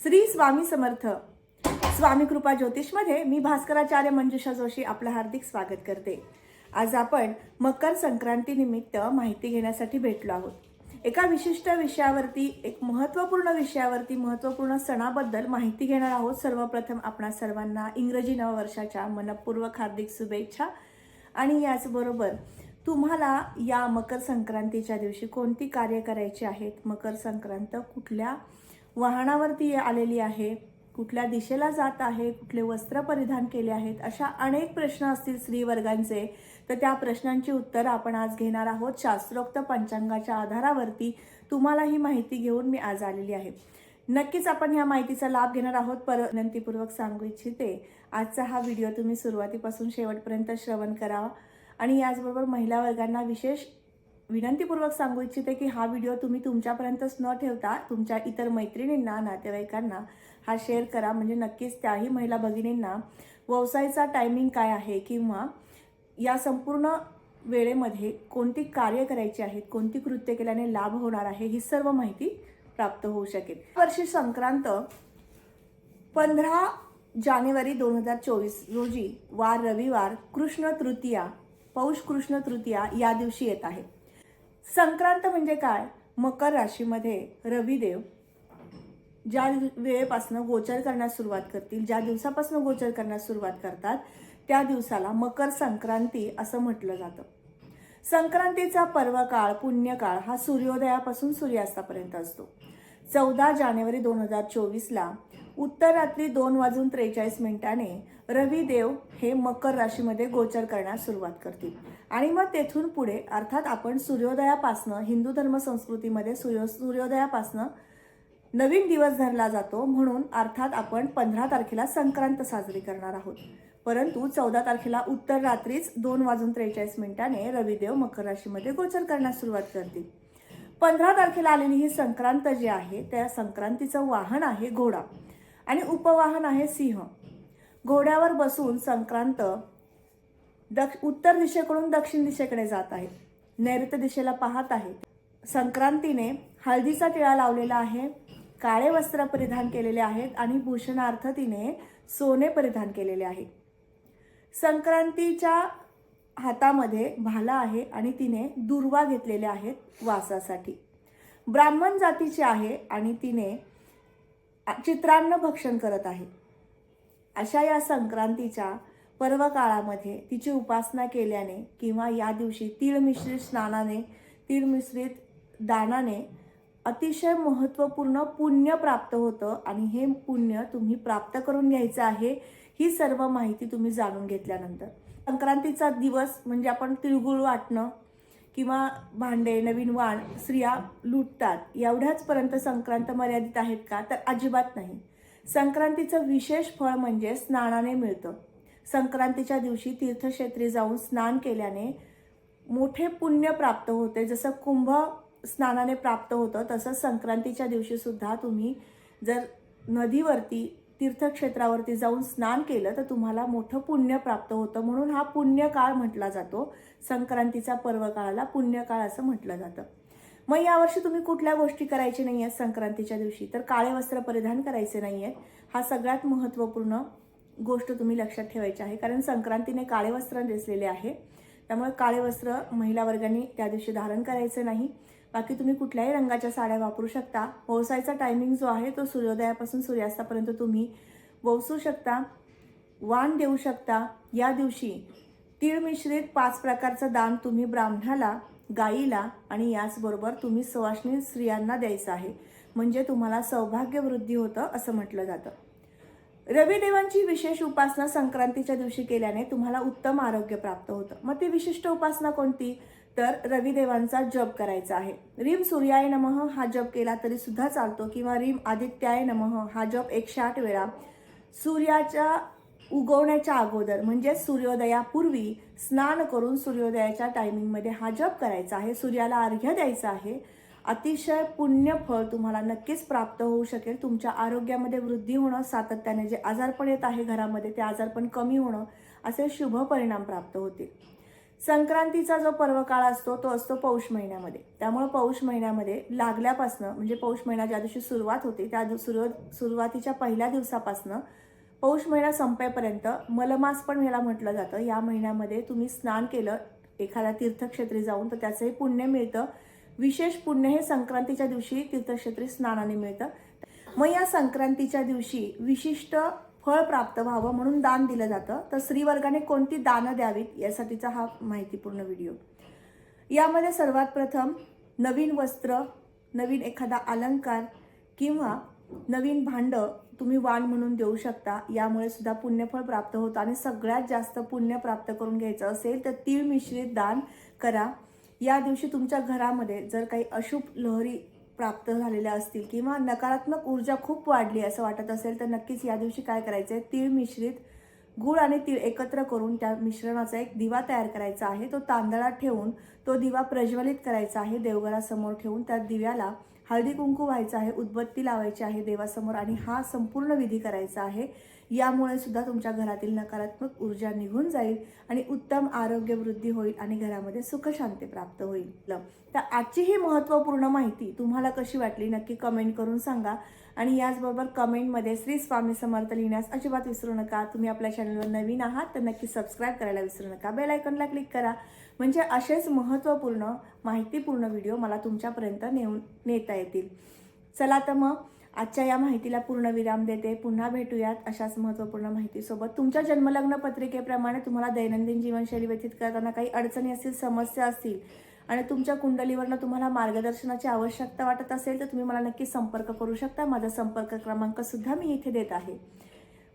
श्री स्वामी समर्थ. स्वामी कृपा ज्योतिषमध्ये मी भास्कराचार्य मंजुषा जोशी आपलं हार्दिक स्वागत करते. आज आपण मकर संक्रांती निमित्त माहिती घेण्यासाठी भेटलो आहोत. एका विशिष्ट विषयावरती, एक महत्त्वपूर्ण विषयावरती, महत्त्वपूर्ण सणाबद्दल माहिती घेणार आहोत. सर्वप्रथम आपणा सर्वांना इंग्रजी नववर्षाच्या मनपूर्वक हार्दिक शुभेच्छा. आणि याचबरोबर तुम्हाला या मकर संक्रांतीच्या दिवशी कोणती कार्य करायची आहेत, मकर संक्रांत कुठल्या वाहनावरती आलेली आहे, कुठल्या दिशेला जात आहे, कुठले वस्त्र परिधान केले आहेत, अशा अनेक प्रश्न असतील स्त्रीवर्गांचे. तर त्या प्रश्नांची उत्तरं आपण आज घेणार आहोत. शास्त्रोक्त पंचांगाच्या आधारावरती तुम्हाला ही माहिती घेऊन मी आज आलेली आहे. नक्कीच आपण ह्या माहितीचा लाभ घेणार आहोत. विनंतीपूर्वक सांगू इच्छिते, आजचा हा व्हिडिओ तुम्ही सुरुवातीपासून शेवटपर्यंत श्रवण करावा. आणि याचबरोबर महिला वर्गांना विशेष विनंतीपूर्वक सांगू इच्छिते की हा व्हिडिओ तुम्ही तुमच्यापर्यंतच न ठेवता तुमच्या इतर मैत्रिणींना, नातेवाईकांना हा शेअर करा. म्हणजे नक्कीच त्याही महिला भगिनींना व्यवसायाचा टायमिंग काय आहे किंवा या संपूर्ण वेळेमध्ये कोणती कार्य करायची आहेत, कोणती कृत्य केल्याने लाभ होणार आहे, ही सर्व माहिती प्राप्त होऊ शकेल. वर्षी संक्रांत 15 जानेवारी 2024 रोजी वार रविवार कृष्ण तृतीया, पौष कृष्ण तृतीया या दिवशी येत आहे. संक्रांत म्हणजे काय? मकर राशीमध्ये रविदेव ज्या वेळेपासून गोचर करण्यास सुरुवात करतील, ज्या दिवसापासून गोचर करण्यास सुरुवात करतात, त्या दिवसाला मकर संक्रांती असं म्हटलं जातं. संक्रांतीचा पर्वकाळ, पुण्यकाळ हा सूर्योदयापासून सूर्यास्तापर्यंत असतो. 14 जानेवारी 2024ला उत्तर रात्री 2:43 रविदेव हे मकर राशीमध्ये गोचर करण्यास सुरुवात करतील. आणि मग तेथून पुढे अर्थात आपण सूर्योदयापासनं, हिंदू धर्म संस्कृतीमध्ये सूर्योदयापासनं नवीन दिवस धरला जातो, म्हणून अर्थात आपण 15 तारखेला संक्रांत साजरी करणार आहोत. परंतु 14 तारखेला उत्तर रात्रीच 2:43 रविदेव मकर राशीमध्ये गोचर करण्यास सुरुवात करतील. 15 तारखेला आलेली ही संक्रांत जी आहे, त्या संक्रांतीचं वाहन आहे घोडा आणि उपवाहन आहे सिंह. घोड्यावर बसून संक्रांत उत्तर दिशेकडून दक्षिण दिशेकडे जात आहे, नैऋत्य दिशेला पाहत आहे. संक्रांतीने हळदीचा टिळा लावलेला आहे, काळे वस्त्र परिधान केलेले आहेत आणि भूषणार्थ तिने सोने परिधान केलेले आहे. संक्रांतीच्या हातामध्ये भाला आहे आणि तिने दुर्वा घेतलेले आहेत वासासाठी. ब्राह्मण जातीची आहे आणि तिने चित्रान्न भक्षण करत आहे. अशा या संक्रांतीच्या पर्व काळामध्ये तिची उपासना केल्याने किंवा या दिवशी तीळ मिश्रित स्नानाने, तीळ मिश्रित दानाने अतिशय महत्त्वपूर्ण पुण्य प्राप्त होतं. आणि हे पुण्य तुम्ही प्राप्त करून घ्यायचं आहे. ही सर्व माहिती तुम्ही जाणून घेतल्यानंतर संक्रांतीचा दिवस म्हणजे आपण तिळगुळ वाटणं किंवा भांडे, नवीन वाण स्त्रिया लुटतात, एवढ्याचपर्यंत संक्रांत मर्यादित आहेत का? तर अजिबात नाही. संक्रांतीचं विशेष फळ म्हणजे स्नानाने मिळतं. संक्रांतीच्या दिवशी तीर्थक्षेत्री जाऊन स्नान केल्याने मोठे पुण्य प्राप्त होते. जसं कुंभ स्नानाने प्राप्त होतं, तसं संक्रांतीच्या दिवशी सुद्धा तुम्ही जर नदीवरती, तीर्थक्षेत्रावरती जाऊन स्नान केलं तर तुम्हाला मोठं पुण्य प्राप्त होतं. म्हणून हा पुण्यकाळ म्हटला जातो. संक्रांतीचा पर्वकाळाला पुण्यकाळ असं म्हटलं जातं. मग यावर्षी तुम्ही कुठल्या गोष्टी करायची नाही आहेत संक्रांतीच्या दिवशी? तर काळे वस्त्र परिधान करायचे नाही आहेत. हा सगळ्यात महत्त्वपूर्ण गोष्ट तुम्ही लक्षात ठेवायची आहे. कारण संक्रांतीने काळे वस्त्र नेसलेले आहे, त्यामुळे काळे वस्त्र महिला वर्गांनी त्या दिवशी धारण करायचे नाही. बाकी तुम्ही कुठल्याही रंगाच्या साड्या वापरू शकता. व्यवसायाचा टायमिंग जो आहे तो सूर्योदयापासून सूर्यास्तापर्यंत तुम्ही वसू शकता, वाण देऊ शकता. या दिवशी तीळ मिश्रित 5 प्रकारचं दान तुम्ही ब्राह्मणाला, गाईला आणि याचबरोबर तुम्ही सुवासिनी स्त्रियांना द्यायचं आहे. म्हणजे तुम्हाला सौभाग्य वृद्धी होतं असं म्हटलं जातं. रविदेवांची विशेष उपासना संक्रांतीच्या दिवशी केल्याने तुम्हाला उत्तम आरोग्य प्राप्त होतं. मग ती विशिष्ट उपासना कोणती? तर रविदेवांचा जप करायचा आहे. रीम सूर्याय नमः हा जप केला तरी सुद्धा चालतो किंवा रीम आदित्याय नमः हा जप 108 वेळा सूर्याच्या उगवण्याच्या अगोदर म्हणजे सूर्योदयापूर्वी स्नान करून सूर्योदयाच्या टायमिंगमध्ये हा जप करायचा आहे. सूर्याला अर्घ्य द्यायचं आहे. अतिशय पुण्य फळ तुम्हाला नक्कीच प्राप्त होऊ शकेल. तुमच्या आरोग्यामध्ये वृद्धी होणं, सातत्याने जे आजारपण येत आहे घरामध्ये ते आजारपण कमी होणं, असे शुभ परिणाम प्राप्त होतील. संक्रांतीचा जो पर्वकाळ असतो तो असतो पौष महिन्यामध्ये. त्यामुळे पौष महिन्यामध्ये लागल्यापासनं म्हणजे पौष महिना ज्या दिवशी सुरुवात होते त्या सुरुवातीच्या पहिल्या दिवसापासनं पौष महिना संपेपर्यंत मलमास पण याला म्हटलं जातं. या महिन्यामध्ये तुम्ही स्नान केलं एखाद्या तीर्थक्षेत्री जाऊन तर त्याचंही पुण्य मिळतं. विशेष पुण्य हे संक्रांतीच्या दिवशी तीर्थक्षेत्री स्नानाने मिळतं. मग या संक्रांतीच्या दिवशी विशिष्ट फळ प्राप्त व्हावं म्हणून दान दिलं जातं. तर स्त्रीवर्गाने कोणती दानं द्यावीत यासाठीचा हा माहितीपूर्ण व्हिडिओ. यामध्ये सर्वात प्रथम नवीन वस्त्र, नवीन एखादा अलंकार किंवा नवीन भांडं तुम्ही वाण म्हणून देऊ शकता. यामुळे सुद्धा पुण्यफळ प्राप्त होतं. आणि सगळ्यात जास्त पुण्य प्राप्त करून घ्यायचं असेल तर तीळ मिश्रित दान करा. या दिवशी तुमच्या घरामध्ये जर काही अशुभ लहरी प्राप्त झालेल्या असतील किंवा नकारात्मक ऊर्जा खूप वाढली असं वाटत असेल तर नक्कीच या दिवशी काय करायचं आहे, तीळ मिश्रित गूळ आणि तीळ एकत्र करून त्या मिश्रणाचा एक दिवा तयार करायचा आहे. तो तांदळात ठेवून तो दिवा प्रज्वलित करायचा आहे. देवघरासमोर ठेवून त्या दिव्याला हळदी कुंकू व्हायचं आहे, उदबत्ती लावायची आहे देवासमोर आणि हा संपूर्ण विधी करायचा आहे. यामुळे सुद्धा तुमच्या घरातील नकारात्मक ऊर्जा निघून जाईल आणि उत्तम आरोग्य वृद्धी होईल आणि घरामध्ये सुखशांती प्राप्त होईल. तर आजची ही महत्त्वपूर्ण माहिती तुम्हाला कशी वाटली नक्की कमेंट करून सांगा. आणि याचबरोबर कमेंटमध्ये श्री स्वामी समर्थ लिहिण्यास अजिबात विसरू नका. तुम्ही आपल्या चॅनलवर नवीन आहात तर नक्की सबस्क्राईब करायला विसरू नका. बेल आयकॉनला क्लिक करा म्हणजे असेच महत्त्वपूर्ण माहितीपूर्ण व्हिडिओ मला तुमच्यापर्यंत नेता येतील. चला तर मग आजच्या या माहितीला पूर्ण विराम देते. पुन्हा भेटूयात अशाच महत्त्वपूर्ण माहितीसोबत. तुमच्या जन्मलग्न पत्रिकेप्रमाणे तुम्हाला दैनंदिन जीवनशैली व्यतीत करताना काही अडचणी असतील, समस्या असतील आणि तुमच्या कुंडलीवरनं तुम्हाला मार्गदर्शनाची आवश्यकता वाटत असेल तर तुम्ही मला नक्की संपर्क करू शकता. माझा संपर्क क्रमांक सुद्धा मी इथे देत आहे.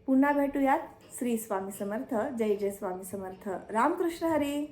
पुन्हा भेटूयात. श्री स्वामी समर्थ. जय जय स्वामी समर्थ. रामकृष्ण हरी.